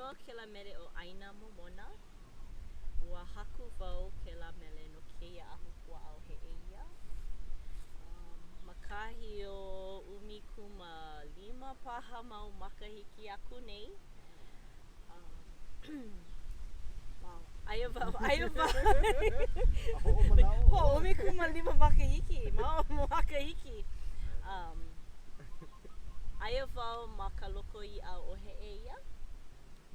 Nonoa ke la mele o ʻaina momona. Ua haku wau ke la mele no keia ahu puaʻa o he ʻeia. Makahi o ʻumikūmālima paha mau makahiki aku nei. Wow, aia wau. ʻumikūmālima makahiki, mau makahiki. Aia wau ma ka loko iʻa o he ʻeia,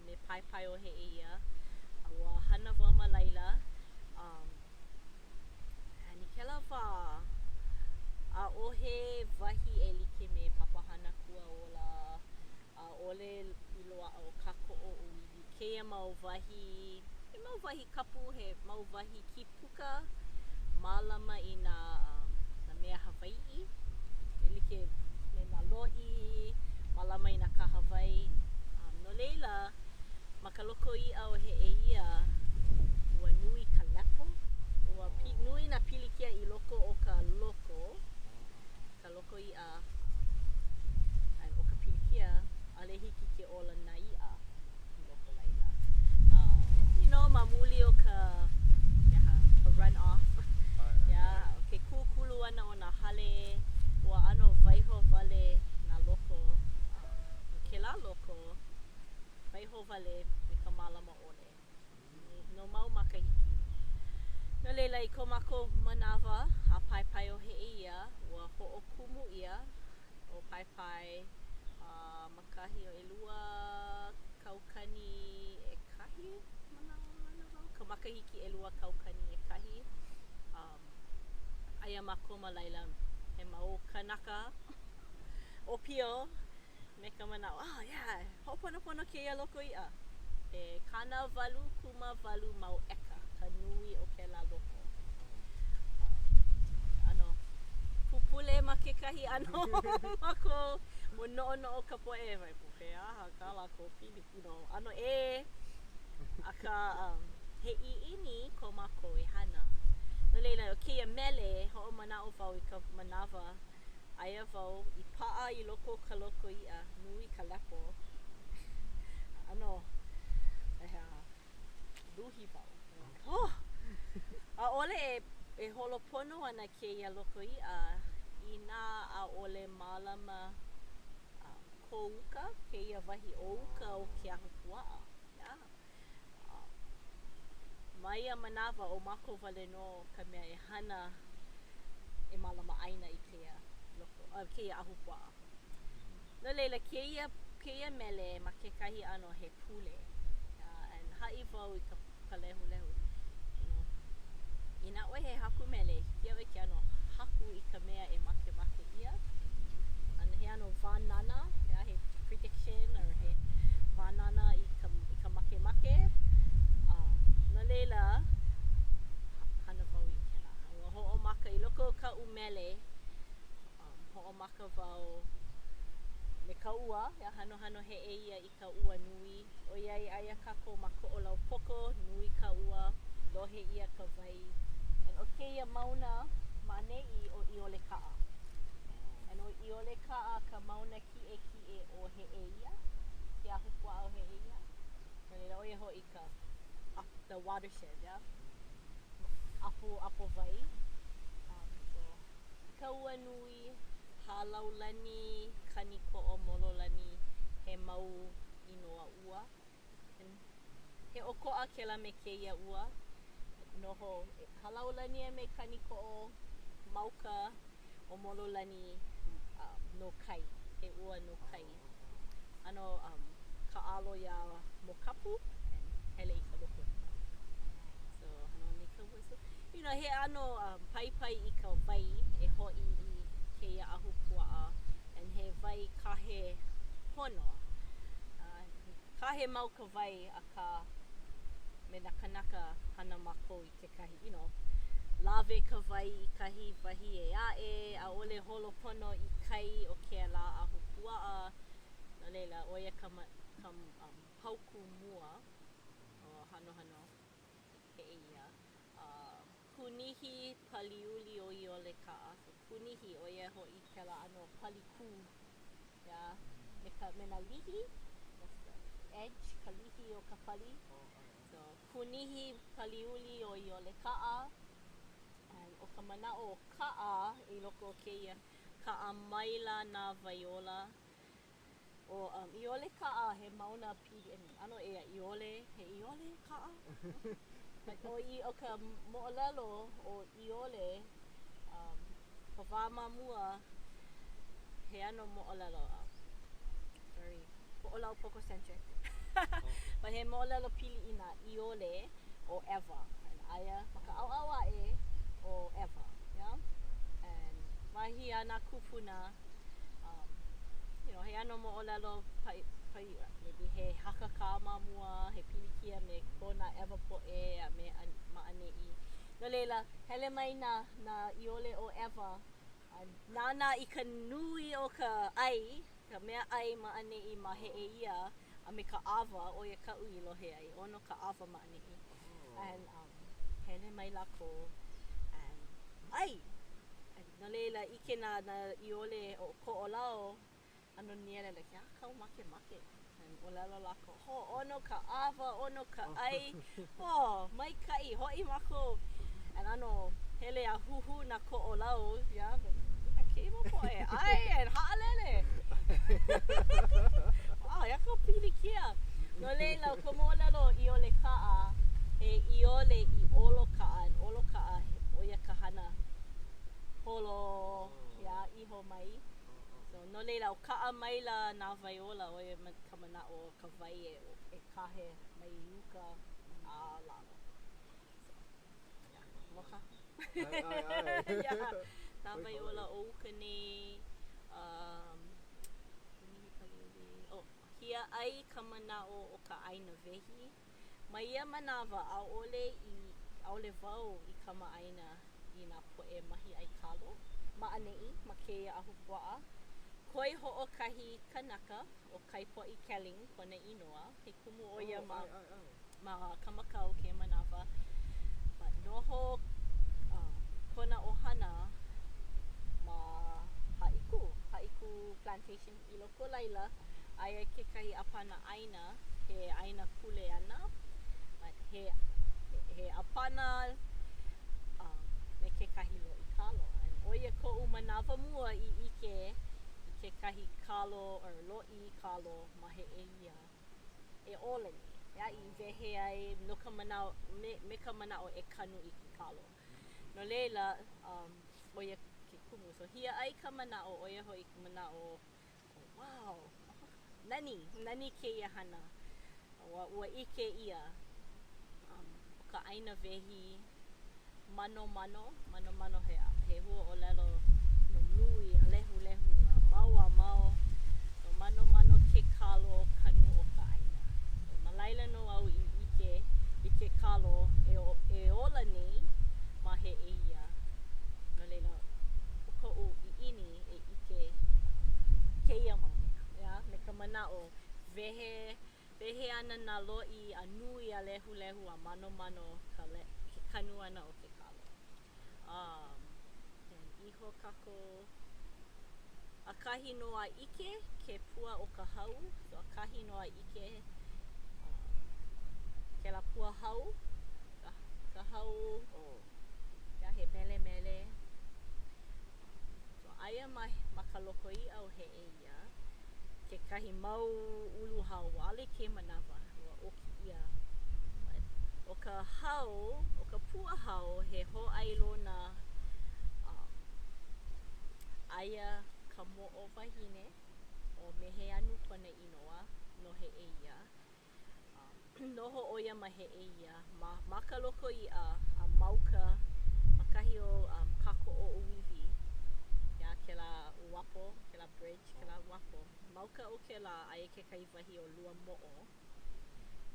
me paepae o he ʻeia. Ua hana wau ma laila. Anikela wā, ʻaʻohe wahi e like me papahana kuaola, ʻaʻole i loaʻa o kākoʻo uili. Keia mau wahi, he mau wahi kapu, he mau wahi kipuka mālama i nā mea Hawaiʻi. E like me nā loʻi, mālama i nā kahawai. No leila, ma ka loko iʻa o he ʻeia, ua nui ka lepo. Ua nui nā pilikia i loko o ka loko iʻa, o ka pilikia, ʻaʻole hiki ke ola nā iʻa i loko laila. You know, ma muli o ka run off. O ke kūkulu ʻana o nā hale, ua ʻano waiho wale nā loko, no kēlā loko, waiho wale me ka mālama ʻole. No mau makahiki. No leila i ko mākou manawa a paepae o he ʻeia, ua hoʻokumu ʻia o paepae makahi o ʻelua kaukani ʻekahi manawa wau? Ka makahiki ʻelua kaukani ʻekahi. Aia mākou ma laila he mau kanaka ʻopio me ka manawa, hoʻoponopono kēia loko iʻa. E kānāwalu kūmāwalu mau eka, ka nui o kēlā loko. ʻAno, pupule ma kekahi ʻano mākou ua noʻonoʻo ka poʻe wai puke aha kā lākou pili, you know, ʻano akā he ʻiʻini ko mākou e hana. No leila o kēia mele hoʻomanaʻo wau i ka manawa, aia wau i paʻa i loko o ka loko iʻa, nui ka lepo. ʻAno, luhi wau. ʻAʻole e holopono ana kēia loko iʻa i nā ʻaʻole mālama ko uka, kēia wahi o uka o ke ahu puaʻa. Ma ia manawa o mākou wale nō ka mea e hana e mālama ʻaina i kēia ahu puaʻa. No leila kēia mele ma kekahi ʻano he pule. And haʻi wau i ka lehulehu. You know, inā ʻoe he haku mele, hiki iaʻoe ke ʻano haku i ka mea e makemake ʻia. And he ʻano wānana, he prediction or he wānana i ka makemake. No leila, hana wau i kēlā. Ua hoʻomaka i loko o kaʻu mele, hoʻomaka wau me ka ua, hanohano he ʻeia i ka ua nui. ʻOiai aia kākou ma koʻolau poko, nui ka ua, lohe ʻia ka wai. And o kēia mauna maneʻi o ʻiolekaʻa. And o ʻiolekaʻa ka mauna kiʻekiʻe o he ʻeia, ke ahu puaʻa o he ʻeia. No leila ʻoia hoʻi the watershed, Apo wai. So, ka ua nui, hālaulani, kanikoʻo mololani, he mau inoa ua. And he ʻokoʻa kēlā me kēia ua. Noho, halaulani me kanikoʻo mauka o mololani no kai, he ua no kai. ʻAno ka alo iā mokapu, and hele i ka loko. So, hana me ka ua. So, you know, he ʻano paipai i ka wai e hoʻi i kēia ahu puaʻa, and he wai kahe pono. Kahe mau ka wai akā me nā kanaka hana mākou i kekahi, you know, lawe ka wai i kahi wahi e aʻe, ʻaʻole holopono i kai o kēlā ahu puaʻa. No leila, ʻoia ka hauku mua o hanohano he ʻeia. Kūnihi paliuli o ʻiolekaʻa. So, kūnihi ʻoia hoʻi kēlā ʻano pali kū, me nā lihi. edge, ka lihi o ka pali. So, punihi paliuli o i ole ka'a. And o ka mana'o o ka'a i loko o keia ka'a maila nā Vaiola. O i ole ka'a he mauna pili, ano ea i ole, he i ole ka'a? O ka mo'olelo o i ole, ka wā mamua he ano mo'olelo, sorry, ho'olau pococentric. But he mo'olelo pili i nā i ole o Ewa. And aia makaʻauʻau aʻe o Ewa, yeah? And wahi a nā kupuna, you know, he ano mo'olelo maybe he hakakā mamua, he pilikia me kona Ewa poʻe a me ma'aneʻi. No leila, hele mai nā i ole o Ewa, nānā i ka nui o ka ʻai, ka mea ʻai ma'aneʻi ma heʻe ia, a me ka ʻawa o ia kaʻu i lohe ai, ʻono ka ʻawa ma'aneʻi. And hele mai lākou, and ai! No leila, ike nā i ole o koʻolao, ano niele like, ya kau make. And ʻolelo lākou, ho, ʻono ka ʻawa, ʻono ka ʻai, ho, maikaʻi, hoʻi mākou. And ano, hele a huhu nā koʻolao, ya, keima poʻe, ai, and ha'alele. Wow, ya kau pilikia. No leila, o ka mo'olelo i ole ka'a, he i ole i olo ka'a, and olo ka'a, o ia ka hana holo, ya, iho mai. So, no leila, o ka'a maila nā Vaiola, o ia ka mana'o o ka wai e kahe mai uka a lalo. So, yeah, moka. Yeah, nā Vaiola o uka nei, hia ai ka mana'o o ka ʻaina wehi. Ma ia manawa, ʻaʻole wau i kamaʻaina i nā poʻe mahi ai kalo, ma'aneʻi ma kēia ahupuaʻa. Koi hoʻokahi kanaka o Kaipoʻi Keling, kona inoa, he kumu o ia ma Kamakau ke manawa. But noho kona ʻohana ma Haʻiku Plantation i loko laila, aia kekahi ʻapana ʻaina, he ʻaina kuleana, but he ʻapana me kekahi loʻi kalo. And o ia koʻu manawa mua i ʻike i kekahi kalo or loʻi kalo ma he ʻeia e ʻole nei, ia i wehe ai no ka manao me ka manao e kanu i ke kalo. No leila, o ia ke kumu. So hia ai ka manao o ia hoʻi ka manao, wow, nani kēia hana. Ua ʻike ia, o ka ʻaina wehi mano he huaʻōlelo no nui a lehu a mau. So mano ke kalo kanu o ka ʻaina. So ma laila no au i ʻike i ke kalo e ola nei ma he ʻeia. No leila, o koʻu iʻini e ʻike kēia mau mea, yeah? Me ka mana'o wehe ana nā loʻi a nui a lehu a mano ke kanu ana o ke kalo. And iho kākou, akahi no a ʻike ke pua o ka hau. So akahi no a ʻike kēlā pua hau, ka hau, yeah, he mele. So aia ma ka loko iʻa o he ʻeia, kekahi mau ulu hau, ʻaʻole ke manawa, ua ʻoki ia. O ka hau, o ka pua hau, he hōʻailona aia ka moʻo wahine o mehe anu kona inoa no he ʻeia. Noho ʻo ia ma he ʻeia, ma ka loko iʻa a mauka ma kahi o kakoʻo ʻuwiwi, ia kēlā uapo, kēlā bridge, kēlā uapo. Mauka o kēlā aia kekahi wahi o lua moʻo,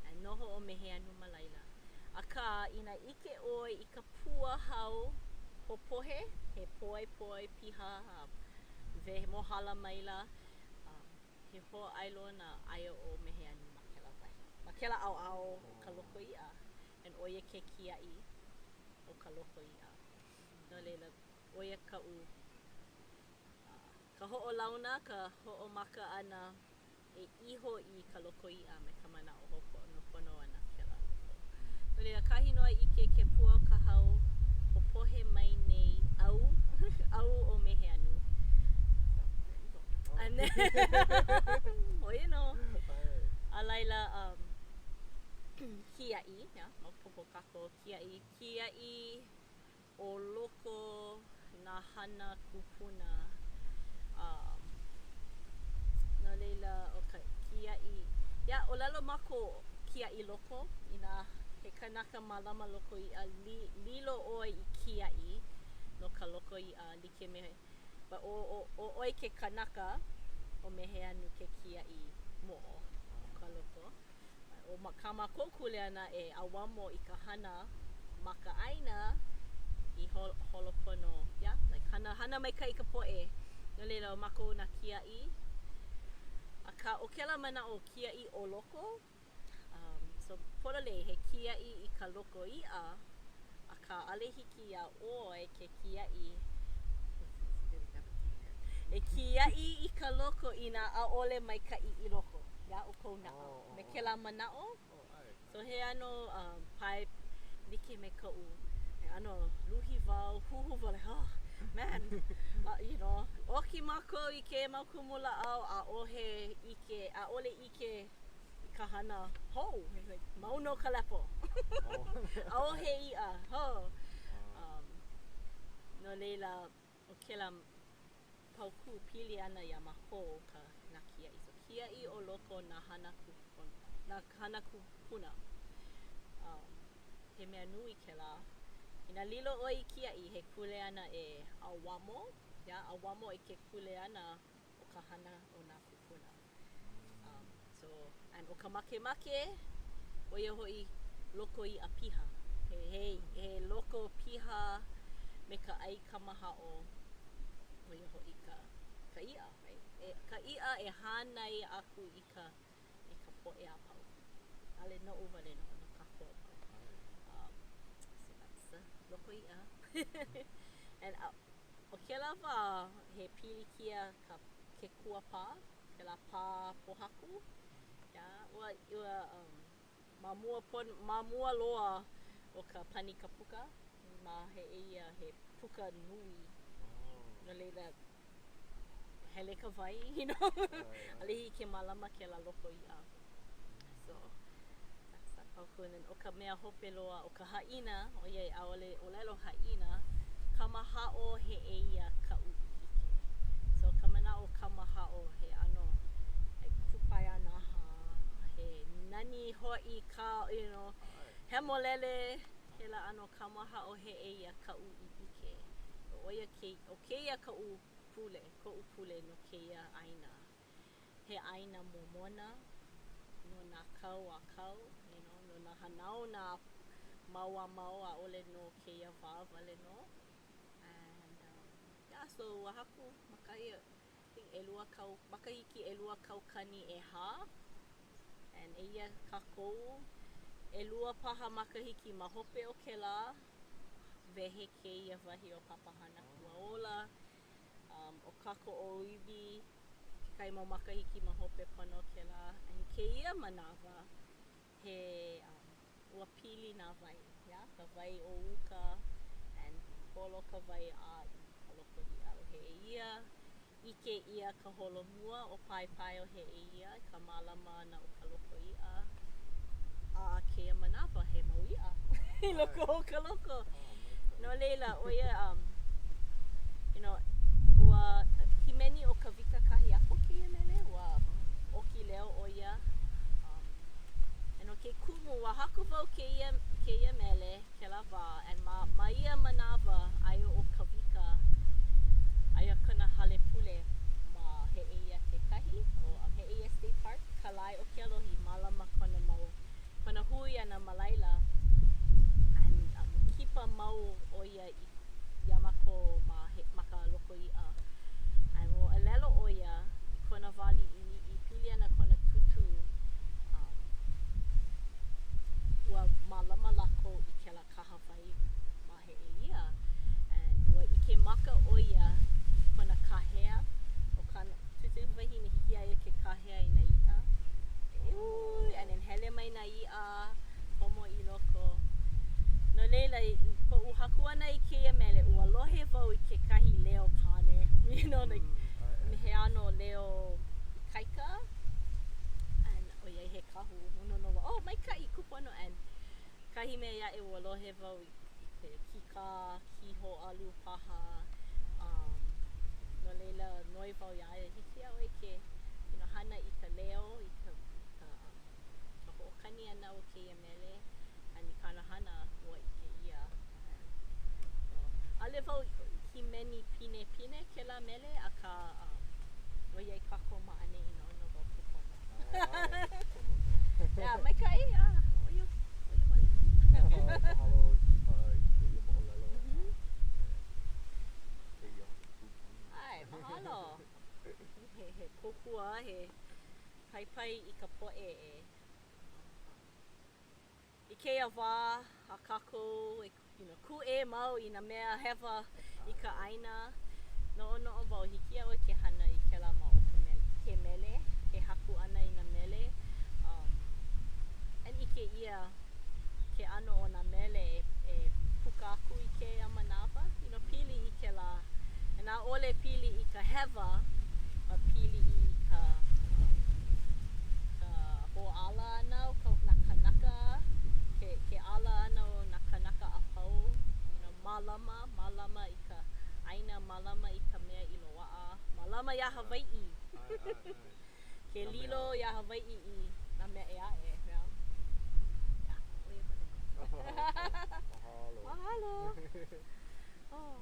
a noho o mehe anu ma laila. Akā, ina ʻike ʻoe i ka pua hau popohe, he poe piha, mohala maila, he hōʻailona aia o mehe anu ma kēlā wahi. Ma kēlā ʻaoʻao o ka loko iʻa, and ʻo ia ke kiaʻi o ka loko iʻa. No leila, ʻo ia kaʻu ka hoʻolauna, ka hoʻomaka ʻana e iho I ka loko i'a me ka mana'o hoko no pono ana kela loko. No leila kahi noa ike ke pua o ka hau popohe mai nei au au o mehe anu. And then well, you know, a laila kia'i, yeah, maopopo kako kia'i o loko nā hana kupuna. No leila o ka kia'i, yeah, o lalo mako kia'i loko ina he kanaka malama loko i'a lilo oi I kia'i no ka loko i'a like me but o oi ke kanaka o mehe anu ke kia'i mo'o o ka loko. O ka mākou kuleana e awamo I ka hana maka'aina I holopono, yeah, like hana maika'i ka po'e. No leila o mākou na kia'i. Aka o kela mana'o kia'i o loko. So pololei he kia'i I ka loko i'a. Aka ale hiki iā ʻoe ke kia'i. E kia'i I ka loko ina ʻaʻole maika'i I loko. Yeah, o kou na'a. Me kela mana'o. So he ano pai like me ka'u. He ano luhi wau, huhu wau, like, oh man, you know, oki mākou I ke mau kumula'au ʻaʻohe ike, ʻaʻole ike I ka hana hou. Like, mau no ka lepo. ʻaʻohe i'a, ho. No leila, o kela pauku pili ana ia maho ka na kia'i. So kia'i o loko na hana kupuna. He mea nui kela. Ina lilo ʻoe I kia'i he kuleana e awamo. Yeah, awamo I ke kuleana o ka hana o nā kupuna. So, and o ka makemake, oia ho'i loko i'a piha. He loko piha me ka ʻai kamaha'o. Oia ho'i ka i'a, right? Ka i'a e hānai aku I ka po'e a pau. Ale no'u wale no kako a pau. So that's the loko i'a. And o kela wā he pilikia ke kuapā, kela pā pohaku. Yeah, ua mamua loa o ka pani kapuka. Ma he eia he puka nui. No leila hele ka wai, you know? Alihi ke malama kela loko i'a. So, that's that pauku. And then o ka mea hope loa o ka ha'ina, o iai ʻaole o lelo ha'ina, kamaha'o he eia ka'u ike. So ka mana'o kamaha'o he ano, like kupaia naha, he nani ho'i ka, you know, hemolele, kela ano kamaha'o he eia ka'u ike. Oia o keia ka'u pule, ko'u pule no keia ʻaina. He ʻaina momona, no nā kau a kau, you know, no nā hanau nā mau a mau ʻaʻole no keia wā wale no. And yeah, so wahaku makaia, I think makahiki ʻelua kaukani ʻeha. And eia kākou, ʻelua paha makahiki ma hope o kela. Wehe keia wahi o papahana kuaola. O kako o iwi, kai mau makahiki ma hope pono o kela. And keia manawa, he ua pili nā wai, yeah? Ka wai o uka, and holo ka wai a I ka loko i'a o he eia. Ike ia ka holomua o pai o he eia, ka malama na o ka loko i'a. A keia manawa, he mau i'a. I loko o ka loko. No leila, oia, you know, ua himeni o ka wika kahi apo keia mele, ua oki leo oia. And o ke kumu, wa haku wau keia mele, kela wā, and ma ia manawa aia o ka wika, aia kana hale pule ma he eia kekahi, o he eia state park, kalai o ke alohi, malama kona hui ana malaila. And kipa mau oia I Yamako ma ka loko i'a. And o alelo oia kona wali I pili ana kona tutu ua malama lako I kela kaha wai ma he eia. And ua ike maka oia kona kahea o kana tutu wahine hiki aia ke kahea ina pahu unu no wa oh maika'i kupono and kahi mea ia'e ua lohe wau i ke kika, kiho alu paha no leila noi wau ia e hiki au e ke hana i ka leo i ka ho'okani ana o keia mele and i kana hana ua ike ia ale wau himeni pine pine kela mele aka loiai kako ma'ane i no wau kupono yeah, maika'i oia wale mahalo i keia mo'olelo keia ai mahalo he kokua he pai i ka po'e i keia wā a kākou ku'e mau i nā mea hewa i ka ʻaina noʻonoʻo wau hiki au ke hana i kēlā mau ke mele ke haku ʻana i nā mele and ʻike ia ke ʻano o nā mele e puka aku i kēia manawa pili i kēlā e nā ʻole pili i ka hewa ma pili i ka hoʻala ʻana o nā kanaka ke ala ana o nā kanaka a pau mālama i ka ʻaina mālama i ka mea i loaʻa mālama iā Hawaiʻi ke lilo iā Hawaiʻi i nā mea e aʻe yeah, oia wale mahalo mahalo oh